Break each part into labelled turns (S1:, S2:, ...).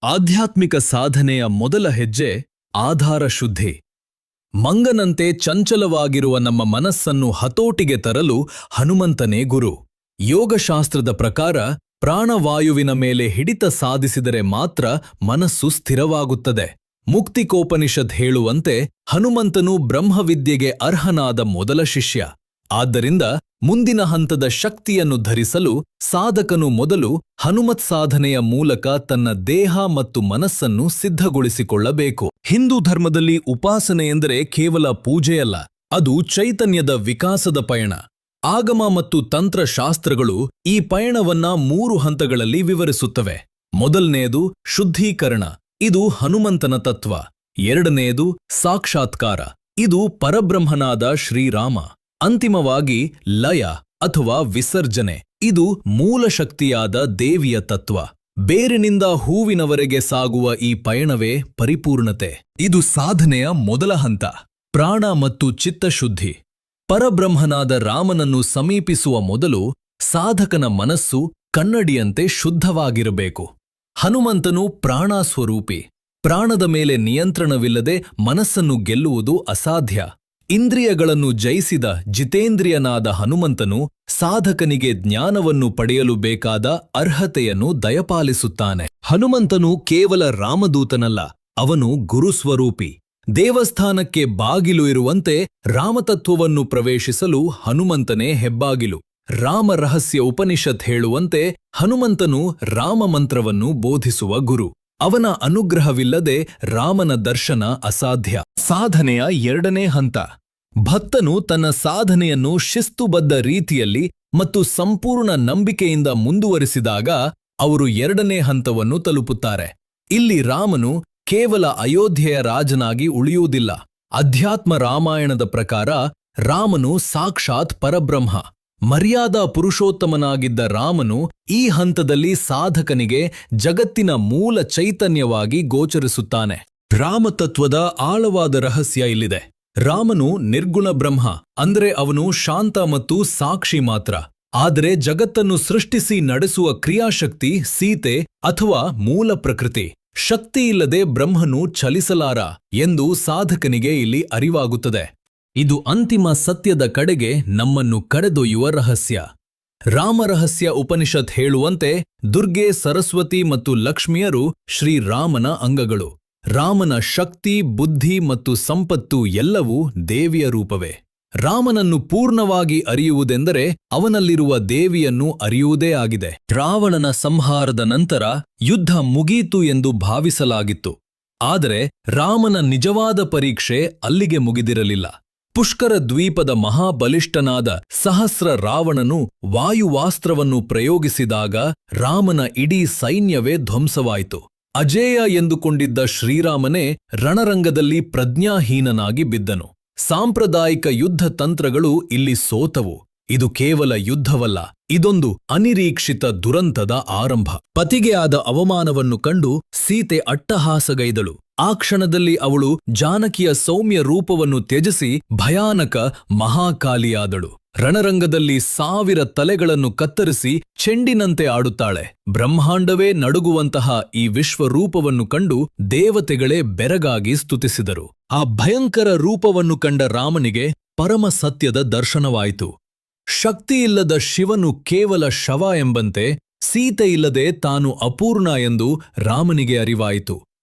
S1: ಆಧ್ಯಾತ್ಮಿಕ ಸಾಧನೆಯ ಮೊದಲ ಹೆಜ್ಜೆ ಆಧಾರ ಶುದ್ಧಿ. ಮಂಗನಂತೆ ಚಂಚಲವಾಗಿರುವ ನಮ್ಮ ಮನಸ್ಸನ್ನು ಹತೋಟಿಗೆ ತರಲು ಹನುಮಂತನೇ ಗುರು. ಯೋಗಶಾಸ್ತ್ರದ ಪ್ರಕಾರ ಪ್ರಾಣವಾಯುವಿನ ಮೇಲೆ ಹಿಡಿತ ಸಾಧಿಸಿದರೆ ಮಾತ್ರ ಮನಸ್ಸು ಸ್ಥಿರವಾಗುತ್ತದೆ. ಮುಕ್ತಿಕೋಪನಿಷತ್ ಹೇಳುವಂತೆ ಹನುಮಂತನು ಬ್ರಹ್ಮವಿದ್ಯೆಗೆ ಅರ್ಹನಾದ ಮೊದಲ ಶಿಷ್ಯ. ಆದ್ದರಿಂದ ಮುಂದಿನ ಹಂತದ ಶಕ್ತಿಯನ್ನು ಧರಿಸಲು ಸಾಧಕನು ಮೊದಲು ಹನುಮತ್ ಸಾಧನೆಯ ಮೂಲಕ ತನ್ನ ದೇಹ ಮತ್ತು ಮನಸ್ಸನ್ನು ಸಿದ್ಧಗೊಳಿಸಿಕೊಳ್ಳಬೇಕು. ಹಿಂದೂ ಧರ್ಮದಲ್ಲಿ ಉಪಾಸನೆ ಎಂದರೆ ಕೇವಲ ಪೂಜೆಯಲ್ಲ, ಅದು ಚೈತನ್ಯದ ವಿಕಾಸದ ಪಯಣ. ಆಗಮ ಮತ್ತು ತಂತ್ರಶಾಸ್ತ್ರಗಳು ಈ ಪಯಣವನ್ನ 3 ಹಂತಗಳಲ್ಲಿ ವಿವರಿಸುತ್ತವೆ. ಮೊದಲನೆಯದು ಶುದ್ಧೀಕರಣ, ಇದು ಹನುಮಂತನ ತತ್ವ. ಎರಡನೆಯದು ಸಾಕ್ಷಾತ್ಕಾರ, ಇದು ಪರಬ್ರಹ್ಮನಾದ ಶ್ರೀರಾಮ. ಅಂತಿಮವಾಗಿ ಲಯ ಅಥವಾ ವಿಸರ್ಜನೆ, ಇದು ಮೂಲ ಶಕ್ತಿಯಾದ ದೇವಿಯ ತತ್ವ. ಬೇರಿನಿಂದ ಹೂವಿನವರೆಗೆ ಸಾಗುವ ಈ ಪಯಣವೇ ಪರಿಪೂರ್ಣತೆ. ಇದು ಸಾಧನೆಯ ಮೊದಲ ಹಂತ, ಪ್ರಾಣ ಮತ್ತು ಚಿತ್ತಶುದ್ಧಿ. ಪರಬ್ರಹ್ಮನಾದ ರಾಮನನ್ನು ಸಮೀಪಿಸುವ ಮೊದಲು ಸಾಧಕನ ಮನಸ್ಸು ಕನ್ನಡಿಯಂತೆ ಶುದ್ಧವಾಗಿರಬೇಕು. ಹನುಮಂತನು ಪ್ರಾಣಸ್ವರೂಪಿ. ಪ್ರಾಣದ ಮೇಲೆ ನಿಯಂತ್ರಣವಿಲ್ಲದೆ ಮನಸ್ಸನ್ನು ಗೆಲ್ಲುವುದು ಅಸಾಧ್ಯ. ಇಂದ್ರಿಯಗಳನ್ನು ಜಯಿಸಿದ ಜಿತೇಂದ್ರಿಯನಾದ ಹನುಮಂತನು ಸಾಧಕನಿಗೆ ಜ್ಞಾನವನ್ನು ಪಡೆಯಲು ಬೇಕಾದ ಅರ್ಹತೆಯನ್ನು ದಯಪಾಲಿಸುತ್ತಾನೆ. ಹನುಮಂತನು ಕೇವಲ ರಾಮದೂತನಲ್ಲ, ಅವನು ಗುರುಸ್ವರೂಪಿ. ದೇವಸ್ಥಾನಕ್ಕೆ ಬಾಗಿಲು ಇರುವಂತೆ ರಾಮತತ್ವವನ್ನು ಪ್ರವೇಶಿಸಲು ಹನುಮಂತನೇ ಹೆಬ್ಬಾಗಿಲು. ರಾಮ ರಹಸ್ಯ ಉಪನಿಷತ್ ಹೇಳುವಂತೆ ಹನುಮಂತನು ರಾಮಮಂತ್ರವನ್ನು ಬೋಧಿಸುವ ಗುರು. ಅವನ ಅನುಗ್ರಹವಿಲ್ಲದೆ ರಾಮನ ದರ್ಶನ ಅಸಾಧ್ಯ. ಸಾಧನೆಯ ಎರಡನೇ ಹಂತ, ಭಕ್ತನು ತನ್ನ ಸಾಧನೆಯನ್ನು ಶಿಸ್ತುಬದ್ಧ ರೀತಿಯಲ್ಲಿ ಮತ್ತು ಸಂಪೂರ್ಣ ನಂಬಿಕೆಯಿಂದ ಮುಂದುವರಿಸಿದಾಗ ಅವರು ಎರಡನೇ ಹಂತವನ್ನು ತಲುಪುತ್ತಾರೆ. ಇಲ್ಲಿ ರಾಮನು ಕೇವಲ ಅಯೋಧ್ಯೆಯ ರಾಜನಾಗಿ ಉಳಿಯುವುದಿಲ್ಲ. ಅಧ್ಯಾತ್ಮ ರಾಮಾಯಣದ ಪ್ರಕಾರ ರಾಮನು ಸಾಕ್ಷಾತ್ ಪರಬ್ರಹ್ಮ. ಮರ್ಯಾದಾ ಪುರುಷೋತ್ತಮನಾಗಿದ್ದ ರಾಮನು ಈ ಹಂತದಲ್ಲಿ ಸಾಧಕನಿಗೆ ಜಗತ್ತಿನ ಮೂಲ ಚೈತನ್ಯವಾಗಿ ಗೋಚರಿಸುತ್ತಾನೆ. ರಾಮತತ್ವದ ಆಳವಾದ ರಹಸ್ಯ ಇಲ್ಲಿದೆ. ರಾಮನು ನಿರ್ಗುಣ ಬ್ರಹ್ಮ, ಅಂದ್ರೆ ಅವನು ಶಾಂತ ಮತ್ತು ಸಾಕ್ಷಿ ಮಾತ್ರ. ಆದರೆ ಜಗತ್ತನ್ನು ಸೃಷ್ಟಿಸಿ ನಡೆಸುವ ಕ್ರಿಯಾಶಕ್ತಿ ಸೀತೆ ಅಥವಾ ಮೂಲ ಪ್ರಕೃತಿ. ಶಕ್ತಿಯಿಲ್ಲದೆ ಬ್ರಹ್ಮನು ಚಲಿಸಲಾರ ಎಂದು ಸಾಧಕನಿಗೆ ಇಲ್ಲಿ ಅರಿವಾಗುತ್ತದೆ. ಇದು ಅಂತಿಮ ಸತ್ಯದ ಕಡೆಗೆ ನಮ್ಮನ್ನು ಕರೆದೊಯ್ಯುವ ರಹಸ್ಯ. ರಾಮರಹಸ್ಯ ಉಪನಿಷತ್ ಹೇಳುವಂತೆ ದುರ್ಗೆ, ಸರಸ್ವತಿ ಮತ್ತು ಲಕ್ಷ್ಮಿಯರು ಶ್ರೀರಾಮನ ಅಂಗಗಳು. ರಾಮನ ಶಕ್ತಿ, ಬುದ್ಧಿ ಮತ್ತು ಸಂಪತ್ತು ಎಲ್ಲವೂ ದೇವಿಯ ರೂಪವೇ. ರಾಮನನ್ನು ಪೂರ್ಣವಾಗಿ ಅರಿಯುವುದೆಂದರೆ ಅವನಲ್ಲಿರುವ ದೇವಿಯನ್ನು ಅರಿಯುವುದೇ ಆಗಿದೆ. ರಾವಣನ ಸಂಹಾರದ ನಂತರ ಯುದ್ಧ ಮುಗೀತು ಎಂದು ಭಾವಿಸಲಾಗಿತ್ತು. ಆದರೆ ರಾಮನ ನಿಜವಾದ ಪರೀಕ್ಷೆ ಅಲ್ಲಿಗೆ ಮುಗಿದಿರಲಿಲ್ಲ. ಪುಷ್ಕರ ದ್ವೀಪದ ಮಹಾಬಲಿಷ್ಠನಾದ ಸಹಸ್ರ ರಾವಣನು ವಾಯುವಾಸ್ತ್ರವನ್ನು ಪ್ರಯೋಗಿಸಿದಾಗ ರಾಮನ ಇಡೀ ಸೈನ್ಯವೇ ಧ್ವಂಸವಾಯಿತು. ಅಜೇಯ ಎಂದುಕೊಂಡಿದ್ದ ಶ್ರೀರಾಮನೇ ರಣರಂಗದಲ್ಲಿ ಪ್ರಜ್ಞಾಹೀನನಾಗಿ ಬಿದ್ದನು. ಸಾಂಪ್ರದಾಯಿಕ ಯುದ್ಧ ತಂತ್ರಗಳು ಇಲ್ಲಿ ಸೋತವು. ಇದು ಕೇವಲ ಯುದ್ಧವಲ್ಲ, ಇದೊಂದು ಅನಿರೀಕ್ಷಿತ ದುರಂತದ ಆರಂಭ. ಪತಿಗೆ ಆದ ಅವಮಾನವನ್ನು ಕಂಡು ಸೀತೆ ಅಟ್ಟಹಾಸಗೈದಳು. ಆ ಕ್ಷಣದಲ್ಲಿ ಅವಳು ಜಾನಕಿಯ ಸೌಮ್ಯ ರೂಪವನ್ನು ತ್ಯಜಿಸಿ ಭಯಾನಕ ಮಹಾಕಾಲಿಯಾದಳು. ರಣರಂಗದಲ್ಲಿ 1000 ತಲೆಗಳನ್ನು ಕತ್ತರಿಸಿ ಚೆಂಡಿನಂತೆ ಆಡುತ್ತಾಳೆ. ಬ್ರಹ್ಮಾಂಡವೇ ನಡುಗುವಂತಹ ಈ ವಿಶ್ವರೂಪವನ್ನು ಕಂಡು ದೇವತೆಗಳೇ ಬೆರಗಾಗಿ ಸ್ತುತಿಸಿದರು. ಆ ಭಯಂಕರ ರೂಪವನ್ನು ಕಂಡ ರಾಮನಿಗೆ ಪರಮ ಸತ್ಯದ ದರ್ಶನವಾಯಿತು. ಶಕ್ತಿಯಿಲ್ಲದ ಶಿವನು ಕೇವಲ ಶವ ಎಂಬಂತೆ ಸೀತೆಯಿಲ್ಲದೆ ತಾನು ಅಪೂರ್ಣ ಎಂದು ರಾಮನಿಗೆ ಅರಿವಾಯಿತು.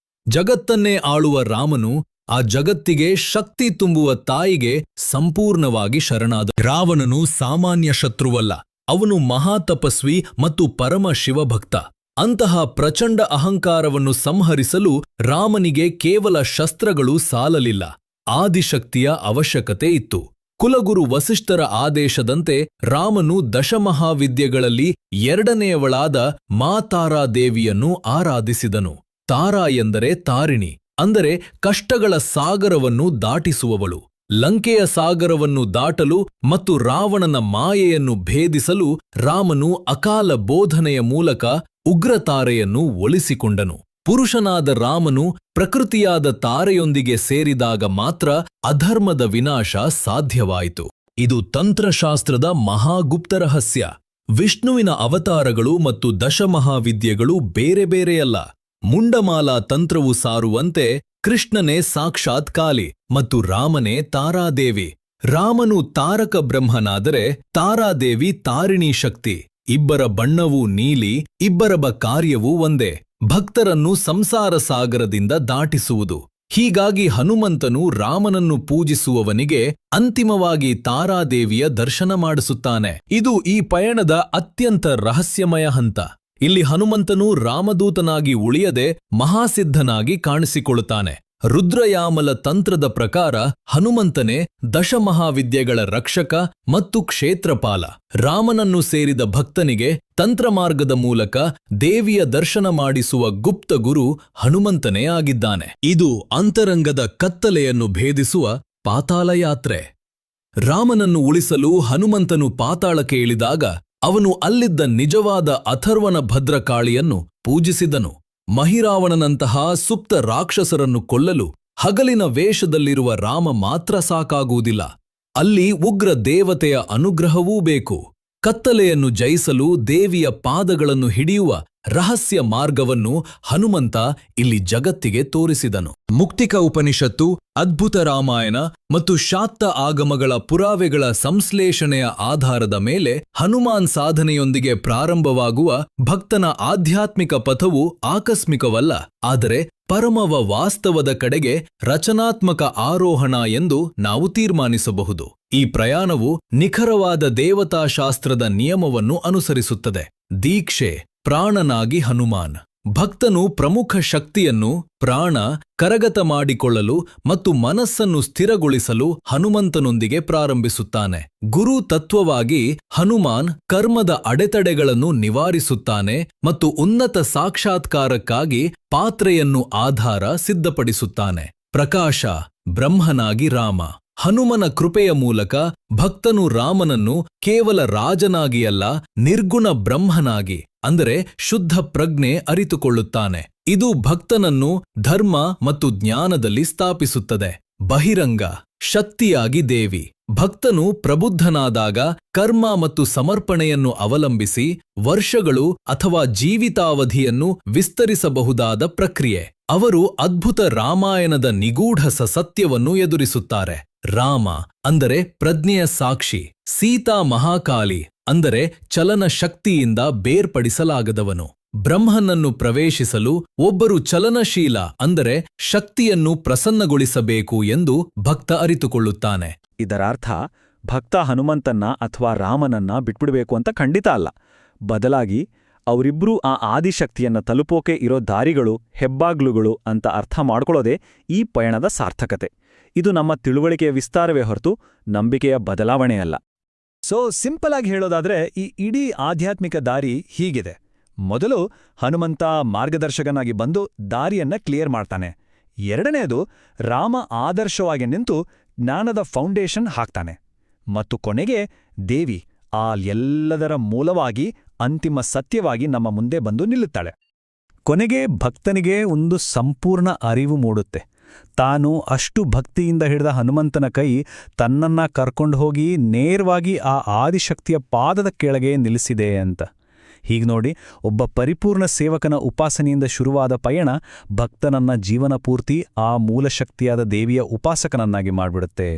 S1: ಜಗತ್ತನ್ನೇ ಆಳುವ ರಾಮನು ಆ ಜಗತ್ತಿಗೆ ಶಕ್ತಿ ತುಂಬುವ ತಾಯಿಗೆ ಸಂಪೂರ್ಣವಾಗಿ ಶರಣಾದ. ರಾವಣನು ಸಾಮಾನ್ಯ ಶತ್ರುವಲ್ಲ, ಅವನು ಮಹಾತಪಸ್ವಿ ಮತ್ತು ಪರಮ ಶಿವಭಕ್ತ. ಅಂತಹ ಪ್ರಚಂಡ ಅಹಂಕಾರವನ್ನು ಸಂಹರಿಸಲು ರಾಮನಿಗೆ ಕೇವಲ ಶಸ್ತ್ರಗಳು ಸಾಲಲಿಲ್ಲ, ಆದಿಶಕ್ತಿಯ ಅವಶ್ಯಕತೆ ಇತ್ತು. ಕುಲಗುರು ವಸಿಷ್ಠರ ಆದೇಶದಂತೆ ರಾಮನು ದಶಮಹಾವಿದ್ಯೆಗಳಲ್ಲಿ ಎರಡನೆಯವಳಾದ ಮಾತಾರಾದೇವಿಯನ್ನು ಆರಾಧಿಸಿದನು. ತಾರಾ ಎಂದರೆ ತಾರಿಣಿ, ಅಂದರೆ ಕಷ್ಟಗಳ ಸಾಗರವನ್ನು ದಾಟಿಸುವವಳು. ಲಂಕೆಯ ಸಾಗರವನ್ನು ದಾಟಲು ಮತ್ತು ರಾವಣನ ಮಾಯೆಯನ್ನು ಭೇದಿಸಲು ರಾಮನು ಅಕಾಲ ಬೋಧನೆಯ ಮೂಲಕ ಉಗ್ರತಾರೆಯನ್ನು ಒಲಿಸಿಕೊಂಡನು. ಪುರುಷನಾದ ರಾಮನು ಪ್ರಕೃತಿಯಾದ ತಾರೆಯೊಂದಿಗೆ ಸೇರಿದಾಗ ಮಾತ್ರ ಅಧರ್ಮದ ವಿನಾಶ ಸಾಧ್ಯವಾಯಿತು. ಇದು ತಂತ್ರಶಾಸ್ತ್ರದ ಮಹಾಗುಪ್ತ ರಹಸ್ಯ. ವಿಷ್ಣುವಿನ ಅವತಾರಗಳು ಮತ್ತು ದಶಮಹಾವಿದ್ಯೆಗಳು ಬೇರೆ ಬೇರೆಯಲ್ಲ. ಮುಂಡಮಾಲಾ ತಂತ್ರವು ಸಾರುವಂತೆ ಕೃಷ್ಣನೇ ಸಾಕ್ಷಾತ್ ಕಾಲಿ ಮತ್ತು ರಾಮನೇ ತಾರಾದೇವಿ. ರಾಮನು ತಾರಕ ಬ್ರಹ್ಮನಾದರೆ ತಾರಾದೇವಿ ತಾರಿಣೀ ಶಕ್ತಿ. ಇಬ್ಬರ ಬಣ್ಣವೂ ನೀಲಿ, ಇಬ್ಬರ ಕಾರ್ಯವೂ ಒಂದೇ, ಭಕ್ತರನ್ನು ಸಂಸಾರ ಸಾಗರದಿಂದ ದಾಟಿಸುವುದು. ಹೀಗಾಗಿ ಹನುಮಂತನು ರಾಮನನ್ನು ಪೂಜಿಸುವವನಿಗೆ ಅಂತಿಮವಾಗಿ ತಾರಾದೇವಿಯ ದರ್ಶನ ಮಾಡಿಸುತ್ತಾನೆ. ಇದು ಈ ಪಯಣದ ಅತ್ಯಂತ ರಹಸ್ಯಮಯ ಹಂತ. ಇಲ್ಲಿ ಹನುಮಂತನು ರಾಮದೂತನಾಗಿ ಉಳಿಯದೆ ಮಹಾಸಿದ್ಧನಾಗಿ ಕಾಣಿಸಿಕೊಳ್ಳುತ್ತಾನೆ. ರುದ್ರಯಾಮಲ ತಂತ್ರದ ಪ್ರಕಾರ ಹನುಮಂತನೇ ದಶಮಹಾವಿದ್ಯೆಗಳ ರಕ್ಷಕ ಮತ್ತು ಕ್ಷೇತ್ರಪಾಲ. ರಾಮನನ್ನು ಸೇರಿದ ಭಕ್ತನಿಗೆ ತಂತ್ರಮಾರ್ಗದ ಮೂಲಕ ದೇವಿಯ ದರ್ಶನ ಮಾಡಿಸುವ ಗುಪ್ತ ಗುರು ಹನುಮಂತನೇ ಆಗಿದ್ದಾನೆ. ಇದು ಅಂತರಂಗದ ಕತ್ತಲೆಯನ್ನು ಭೇದಿಸುವ ಪಾತಾಳಯಾತ್ರೆ. ರಾಮನನ್ನು ಉಳಿಸಲು ಹನುಮಂತನು ಪಾತಾಳಕ್ಕೆ ಇಳಿದಾಗ ಅವನು ಅಲ್ಲಿದ್ದ ನಿಜವಾದ ಅಥರ್ವನ ಭದ್ರಕಾಳಿಯನ್ನು ಪೂಜಿಸಿದನು. ಮಹಿರಾವಣನಂತಹ ಸುಪ್ತ ರಾಕ್ಷಸರನ್ನು ಕೊಲ್ಲಲು ಹಗಲಿನ ವೇಷದಲ್ಲಿರುವ ರಾಮ ಮಾತ್ರ ಸಾಕಾಗುವುದಿಲ್ಲ. ಅಲ್ಲಿ ಉಗ್ರ ದೇವತೆಯ ಅನುಗ್ರಹವೂ ಬೇಕು. ಕತ್ತಲೆಯನ್ನು ಜಯಿಸಲು ದೇವಿಯ ಪಾದಗಳನ್ನು ಹಿಡಿಯುವ ರಹಸ್ಯ ಮಾರ್ಗವನ್ನು ಹನುಮಂತ ಇಲ್ಲಿ ಜಗತ್ತಿಗೆ ತೋರಿಸಿದನು. ಮುಕ್ತಿಕ ಉಪನಿಷತ್ತು, ಅದ್ಭುತ ರಾಮಾಯಣ ಮತ್ತು ಶಾಕ್ತ ಆಗಮಗಳ ಪುರಾವೆಗಳ ಸಂಶ್ಲೇಷಣೆಯ ಆಧಾರದ ಮೇಲೆ ಹನುಮಾನ್ ಸಾಧನೆಯೊಂದಿಗೆ ಪ್ರಾರಂಭವಾಗುವ ಭಕ್ತನ ಆಧ್ಯಾತ್ಮಿಕ ಪಥವು ಆಕಸ್ಮಿಕವಲ್ಲ, ಆದರೆ ಪರಮವ ವಾಸ್ತವದ ಕಡೆಗೆ ರಚನಾತ್ಮಕ ಆರೋಹಣ ಎಂದು ನಾವು ತೀರ್ಮಾನಿಸಬಹುದು. ಈ ಪ್ರಯಾಣವು ನಿಖರವಾದ ದೇವತಾಶಾಸ್ತ್ರದ ನಿಯಮವನ್ನು ಅನುಸರಿಸುತ್ತದೆ. ದೀಕ್ಷೆ, ಪ್ರಾಣನಾಗಿ ಹನುಮಾನ್. ಭಕ್ತನು ಪ್ರಮುಖ ಶಕ್ತಿಯನ್ನು ಪ್ರಾಣ ಕರಗತ ಮಾಡಿಕೊಳ್ಳಲು ಮತ್ತು ಮನಸ್ಸನ್ನು ಸ್ಥಿರಗೊಳಿಸಲು ಹನುಮಂತನೊಂದಿಗೆ ಪ್ರಾರಂಭಿಸುತ್ತಾನೆ. ಗುರು ತತ್ವವಾಗಿ ಹನುಮಾನ್ ಕರ್ಮದ ಅಡೆತಡೆಗಳನ್ನು ನಿವಾರಿಸುತ್ತಾನೆ ಮತ್ತು ಉನ್ನತ ಸಾಕ್ಷಾತ್ಕಾರಕ್ಕಾಗಿ ಪಾತ್ರೆಯನ್ನು ಆಧಾರ ಸಿದ್ಧಪಡಿಸುತ್ತಾನೆ. ಪ್ರಕಾಶ, ಬ್ರಹ್ಮನಾಗಿ ರಾಮ. ಹನುಮನ ಕೃಪೆಯ ಮೂಲಕ ಭಕ್ತನು ರಾಮನನ್ನು ಕೇವಲ ರಾಜನಾಗಿಯಲ್ಲ, ನಿರ್ಗುಣ ಬ್ರಹ್ಮನಾಗಿ, ಅಂದರೆ ಶುದ್ಧ ಪ್ರಜ್ಞೆ ಅರಿತುಕೊಳ್ಳುತ್ತಾನೆ. ಇದು ಭಕ್ತನನ್ನು ಧರ್ಮ ಮತ್ತು ಜ್ಞಾನದಲ್ಲಿ ಸ್ಥಾಪಿಸುತ್ತದೆ. ಬಹಿರಂಗ, ಶಕ್ತಿಯಾಗಿ ದೇವಿ. ಭಕ್ತನು ಪ್ರಬುದ್ಧನಾದಾಗ ಕರ್ಮ ಮತ್ತು ಸಮರ್ಪಣೆಯನ್ನು ಅವಲಂಬಿಸಿ ವರ್ಷಗಳು ಅಥವಾ ಜೀವಿತಾವಧಿಯನ್ನು ವಿಸ್ತರಿಸಬಹುದಾದ ಪ್ರಕ್ರಿಯೆ. ಅವರು ಅದ್ಭುತ ರಾಮಾಯಣದ ನಿಗೂಢ ಸತ್ಯವನ್ನು ಎದುರಿಸುತ್ತಾರೆ. ರಾಮ ಅಂದರೆ ಪ್ರಜ್ಞೆಯ ಸಾಕ್ಷಿ, ಸೀತಾ ಮಹಾಕಾಲಿ ಅಂದರೆ ಚಲನ ಶಕ್ತಿಯಿಂದ ಬೇರ್ಪಡಿಸಲಾಗದವನು. ಬ್ರಹ್ಮನನ್ನು ಪ್ರವೇಶಿಸಲು ಒಬ್ಬರು ಚಲನಶೀಲ ಅಂದರೆ ಶಕ್ತಿಯನ್ನು ಪ್ರಸನ್ನಗೊಳಿಸಬೇಕು ಎಂದು ಭಕ್ತ ಅರಿತುಕೊಳ್ಳುತ್ತಾನೆ.
S2: ಇದರರ್ಥ ಭಕ್ತ ಹನುಮಂತನ್ನ ಅಥವಾ ರಾಮನನ್ನ ಬಿಟ್ಬಿಡ್ಬೇಕು ಅಂತ ಖಂಡಿತ ಅಲ್ಲ. ಬದಲಾಗಿ ಅವರಿಬ್ರೂ ಆ ಆದಿಶಕ್ತಿಯನ್ನ ತಲುಪೋಕೆ ಇರೋ ದಾರಿಗಳು, ಹೆಬ್ಬಾಗ್ಲುಗಳು ಅಂತ ಅರ್ಥ ಮಾಡ್ಕೊಳ್ಳೋದೇ ಈ ಪಯಣದ ಸಾರ್ಥಕತೆ. ಇದು ನಮ್ಮ ತಿಳುವಳಿಕೆಯ ವಿಸ್ತಾರವೇ ಹೊರತು ನಂಬಿಕೆಯ ಬದಲಾವಣೆಯಲ್ಲ. ಸೊ ಸಿಂಪಲ್ ಆಗಿ ಹೇಳೋದಾದ್ರೆ ಈ ಇಡೀ ಆಧ್ಯಾತ್ಮಿಕ ದಾರಿ ಹೀಗಿದೆ. ಮೊದಲು ಹನುಮಂತ ಮಾರ್ಗದರ್ಶಕನಾಗಿ ಬಂದು ದಾರಿಯನ್ನ ಕ್ಲಿಯರ್ ಮಾಡ್ತಾನೆ. ಎರಡನೆಯದು ರಾಮ ಆದರ್ಶವಾಗಿ ನಿಂತು ಜ್ಞಾನದ ಫೌಂಡೇಶನ್ ಹಾಕ್ತಾನೆ. ಮತ್ತು ಕೊನೆಗೆ ದೇವಿ ಆ ಎಲ್ಲದರ ಮೂಲವಾಗಿ ಅಂತಿಮ ಸತ್ಯವಾಗಿ ನಮ್ಮ ಮುಂದೆ ಬಂದು ನಿಲ್ಲುತ್ತಾಳೆ. ಕೊನೆಗೆ ಭಕ್ತನಿಗೆ ಒಂದು ಸಂಪೂರ್ಣ ಅರಿವು ಮೂಡುತ್ತೆ. ತಾನು ಅಷ್ಟು ಭಕ್ತಿಯಿಂದ ಹಿಡಿದ ಹನುಮಂತನ ಕೈ ತನ್ನನ್ನ ಕರ್ಕೊಂಡು ಹೋಗಿ ನೇರವಾಗಿ ಆ ಆದಿಶಕ್ತಿಯ ಪಾದದ ಕೆಳಗೆ ನಿಲ್ಲಿಸಿದೆ ಅಂತ. ಹೀಗೆ ನೋಡಿ, ಒಬ್ಬ ಪರಿಪೂರ್ಣ ಸೇವಕನ ಉಪಾಸನೆಯಿಂದ ಶುರುವಾದ ಪಯಣ ಭಕ್ತನನ್ನ ಜೀವನ ಪೂರ್ತಿ ಆ ಮೂಲಶಕ್ತಿಯಾದ ದೇವಿಯ ಉಪಾಸಕನನ್ನಾಗಿ ಮಾಡಿಬಿಡುತ್ತೆ.